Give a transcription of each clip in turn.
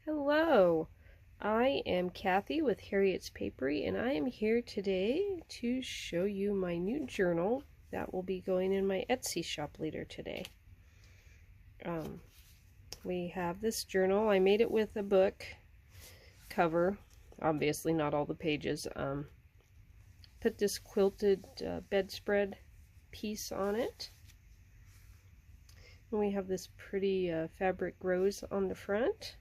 Hello, I am Kathy with Harriet's Papery, and I am here today to show you my new journal that will be going in my Etsy shop later today. We have this journal. I made it with a book cover, obviously not all the pages. Put this quilted bedspread piece on it. And we have this pretty fabric rose on the front.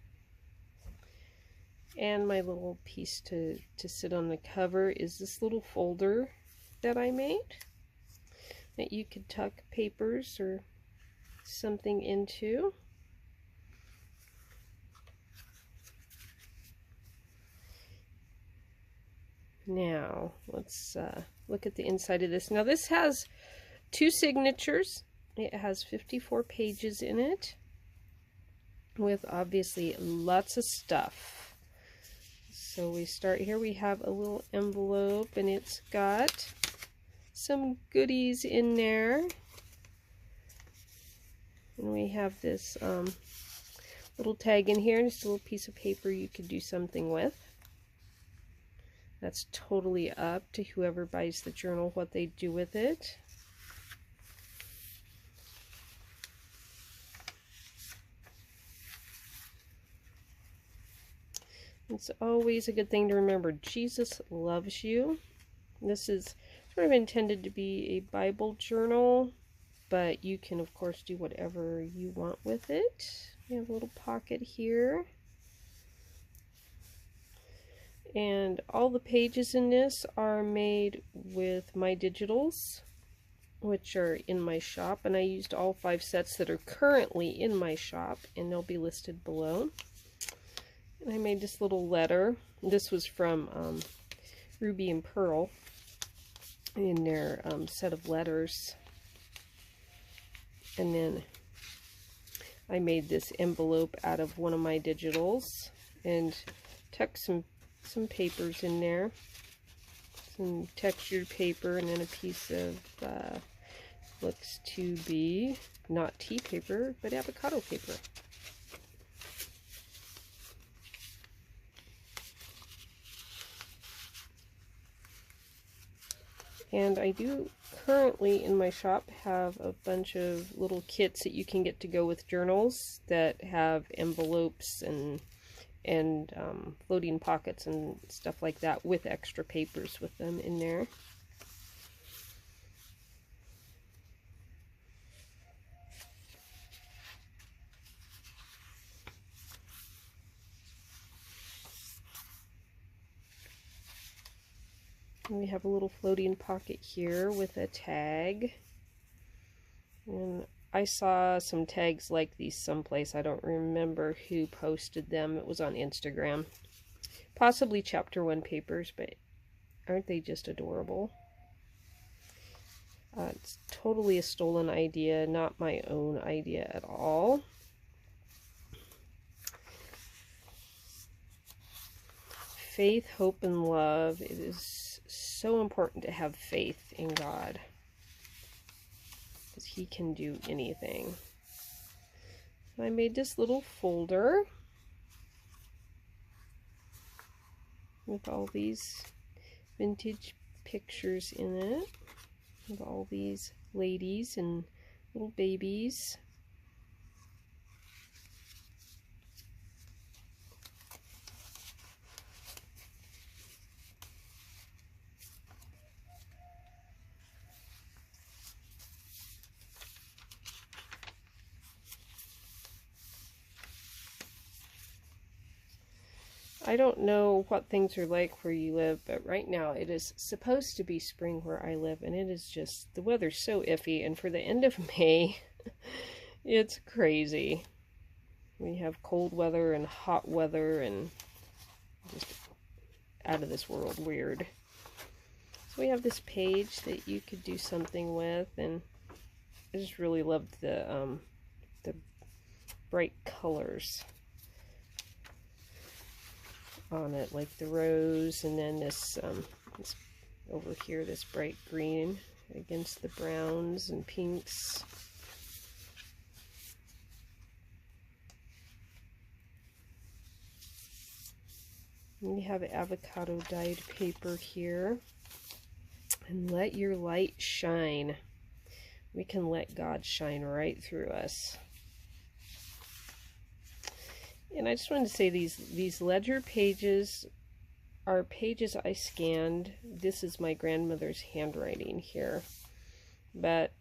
And my little piece to sit on the cover is this little folder that I made that you could tuck papers or something into. Now let's look at the inside of this. Now this has 2 signatures. It has 54 pages in it with obviously lots of stuff. So we start here, we have a little envelope and it's got some goodies in there. And we have this little tag in here, and just a little piece of paper you could do something with. That's totally up to whoever buys the journal what they do with it. It's always a good thing to remember, Jesus loves you. This is sort of intended to be a Bible journal, but you can of course do whatever you want with it. We have a little pocket here. And all the pages in this are made with my digitals, which are in my shop, and I used all 5 sets that are currently in my shop, and they'll be listed below. And I made this little letter. This was from Ruby and Pearl in their set of letters. And then I made this envelope out of one of my digitals and tucked some papers in there. Some textured paper, and then a piece of looks to be not tea paper, but avocado paper. And I do currently in my shop have a bunch of little kits that you can get to go with journals that have envelopes and floating pockets and stuff like that with extra papers with them in there. And we have a little floating pocket here with a tag. And I saw some tags like these someplace. I don't remember who posted them. It was on Instagram. Possibly Chapter 1 papers, but aren't they just adorable? It's totally a stolen idea, not my own idea at all. Faith, hope, and love. It is so important to have faith in God, because He can do anything. I made this little folder with all these vintage pictures in it, with all these ladies and little babies. I don't know what things are like where you live, but right now it is supposed to be spring where I live, and it is just, the weather's so iffy, and for the end of May, it's crazy. We have cold weather and hot weather and just out of this world weird. So we have this page that you could do something with, and I just really loved the bright colors on it, like the rose, and then this over here, this bright green against the browns and pinks. We have avocado dyed paper here. And let your light shine. We can let God shine right through us. And I just wanted to say these ledger pages are pages I scanned. This is my grandmother's handwriting here. But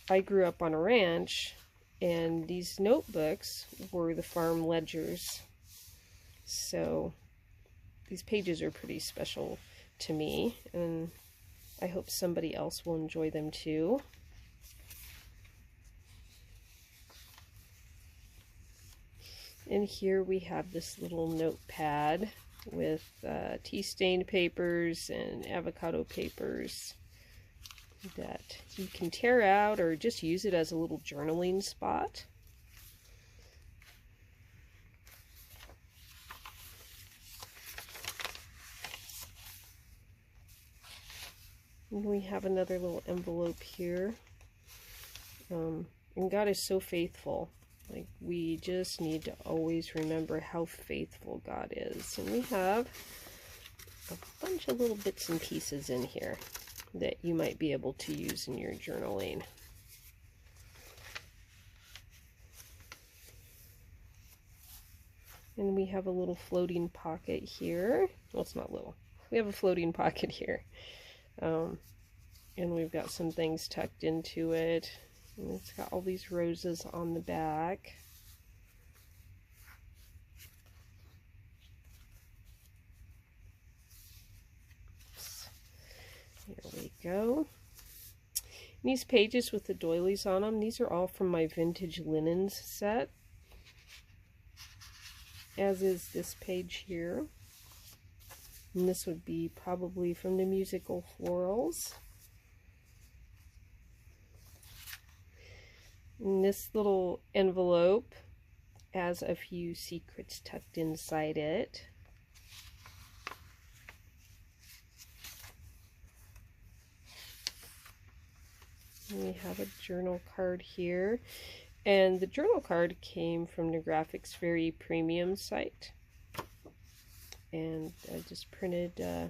I grew up on a ranch, and these notebooks were the farm ledgers. So these pages are pretty special to me, and I hope somebody else will enjoy them too. And here we have this little notepad with tea stained papers and avocado papers that you can tear out or just use it as a little journaling spot. And we have another little envelope here. And God is so faithful. Like, we just need to always remember how faithful God is. And we have a bunch of little bits and pieces in here that you might be able to use in your journaling. And we have a little floating pocket here. Well, it's not little. We have a floating pocket here. And we've got some things tucked into it. And it's got all these roses on the back. Here we go. And these pages with the doilies on them, these are all from my vintage linens set. As is this page here. And this would be probably from the musical Florals. And this little envelope has a few secrets tucked inside it. And we have a journal card here. And the journal card came from the Graphics Very Premium site. And I just printed a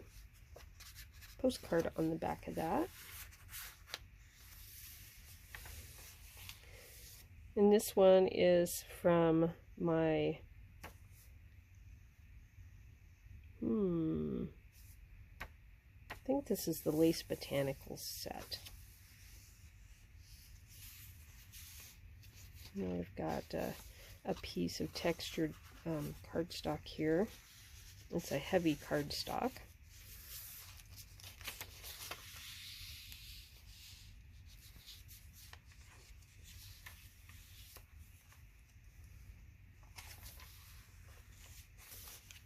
postcard on the back of that. And this one is from my, I think this is the Lace Botanicals set. And I've got a piece of textured cardstock here. It's a heavy cardstock.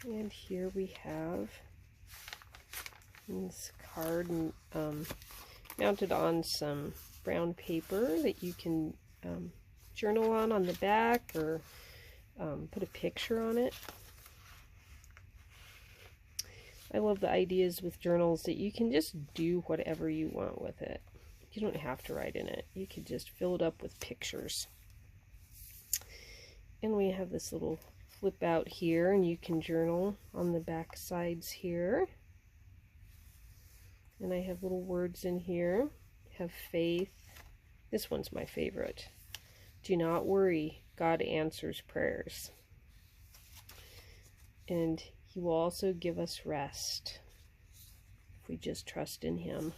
And here we have this card mounted on some brown paper that you can journal on the back, or put a picture on it. I love the ideas with journals that you can just do whatever you want with it. You don't have to write in it. You could just fill it up with pictures. And we have this little flip out here, and you can journal on the back sides here. And I have little words in here. Have faith. This one's my favorite. Do not worry, God answers prayers. And He will also give us rest if we just trust in Him.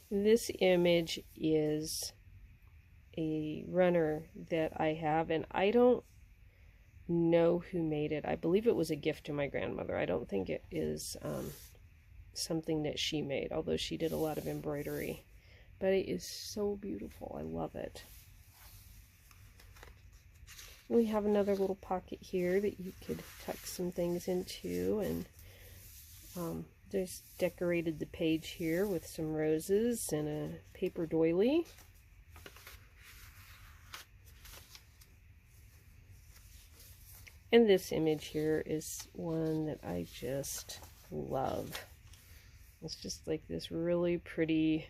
This image is a runner that I have, and I don't know who made it. I believe it was a gift to my grandmother. I don't think it is something that she made, although she did a lot of embroidery. But it is so beautiful. I love it. We have another little pocket here that you could tuck some things into, and there's decorated the page here with some roses and a paper doily. And this image here is one that I just love. It's just like this really pretty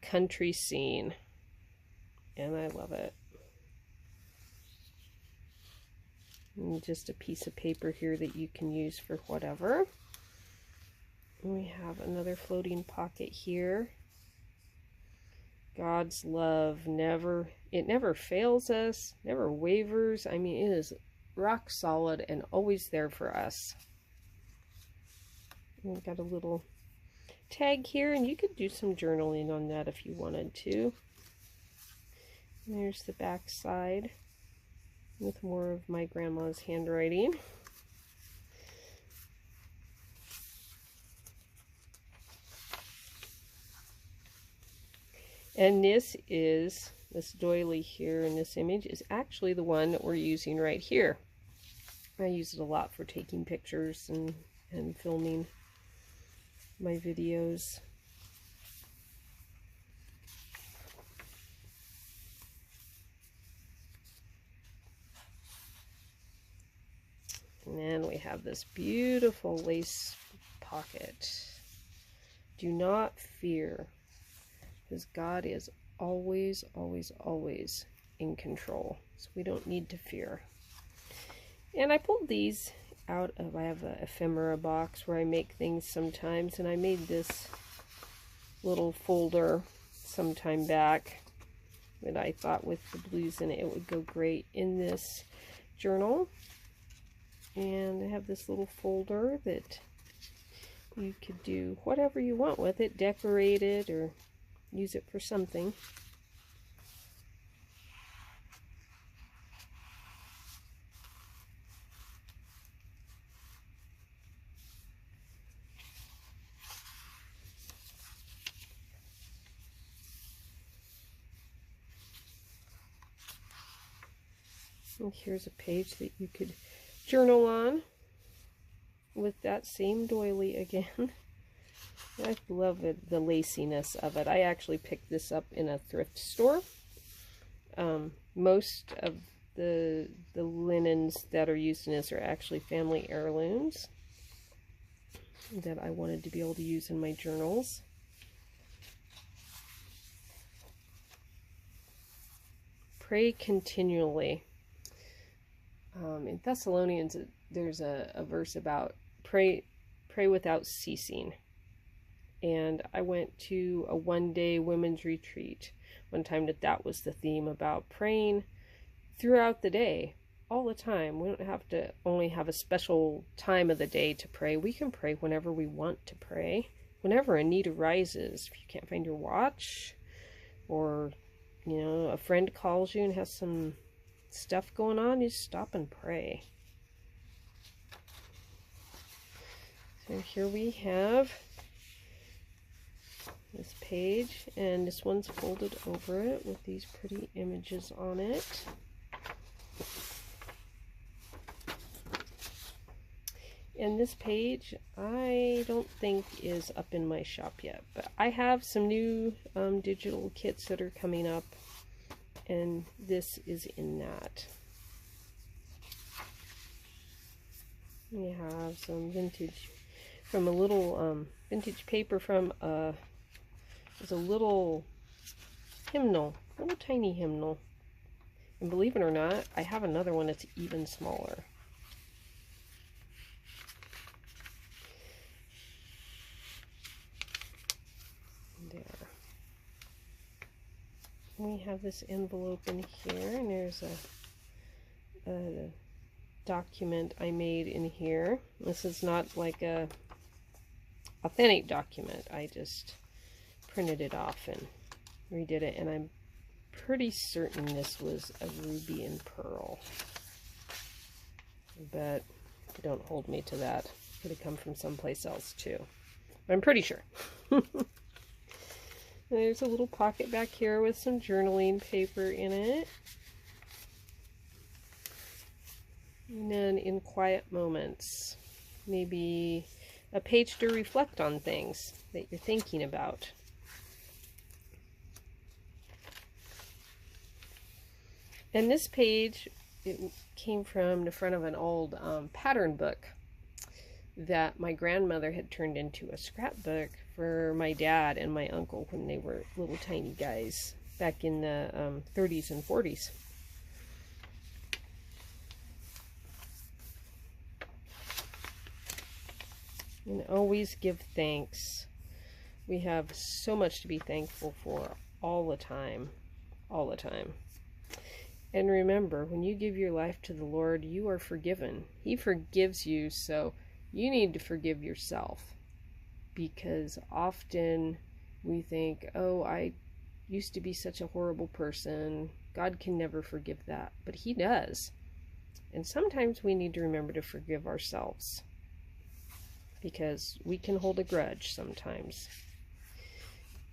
country scene, and I love it. And just a piece of paper here that you can use for whatever. And we have another floating pocket here. God's love it never fails us, never wavers. I mean, it is rock solid and always there for us. And we've got a little tag here, and you could do some journaling on that if you wanted to. And there's the back side with more of my grandma's handwriting. And this doily here in this image is actually the one that we're using right here. I use it a lot for taking pictures and filming my videos. And then we have this beautiful lace pocket. Do not fear, because God is always, always, always in control. So we don't need to fear. And I pulled these out of, I have an ephemera box where I make things sometimes, and I made this little folder some time back that I thought with the blues in it, it would go great in this journal. And I have this little folder that you could do whatever you want with it, decorate it or use it for something. And here's a page that you could journal on with that same doily again. I love it, the laciness of it. I actually picked this up in a thrift store. Most of the linens that are used in this are actually family heirlooms that I wanted to be able to use in my journals. Pray continually. In Thessalonians, there's a verse about pray without ceasing. And I went to a one-day women's retreat one time that was the theme, about praying throughout the day, all the time. We don't have to only have a special time of the day to pray. We can pray whenever we want to pray, whenever a need arises. If you can't find your watch, or you know, a friend calls you and has some stuff going on, you stop and pray. So here we have this page, and this one's folded over it with these pretty images on it. And this page I don't think is up in my shop yet, but I have some new digital kits that are coming up, and this is in that. We have some vintage from a little vintage paper from it's a little hymnal, little tiny hymnal. And believe it or not, I have another one that's even smaller. There. We have this envelope in here, and there's a document I made in here. This is not like a authentic document. I just printed it off and redid it, and I'm pretty certain this was a ruby and pearl, but don't hold me to that. Could have come from someplace else too, but I'm pretty sure. There's a little pocket back here with some journaling paper in it. And then in quiet moments, maybe a page to reflect on things that you're thinking about. And this page, it came from the front of an old pattern book that my grandmother had turned into a scrapbook for my dad and my uncle when they were little tiny guys back in the 30s and 40s. And always give thanks. We have so much to be thankful for all the time. All the time. And remember, when you give your life to the Lord, you are forgiven. He forgives you, so you need to forgive yourself. Because often we think, oh, I used to be such a horrible person. God can never forgive that. But He does. And sometimes we need to remember to forgive ourselves. Because we can hold a grudge sometimes.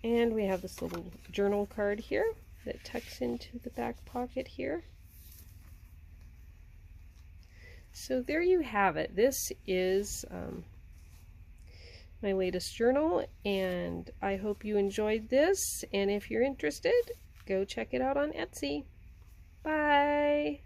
And we have this little journal card here that tucks into the back pocket here. So there you have it. This is my latest journal, and I hope you enjoyed this. And if you're interested, go check it out on Etsy. Bye!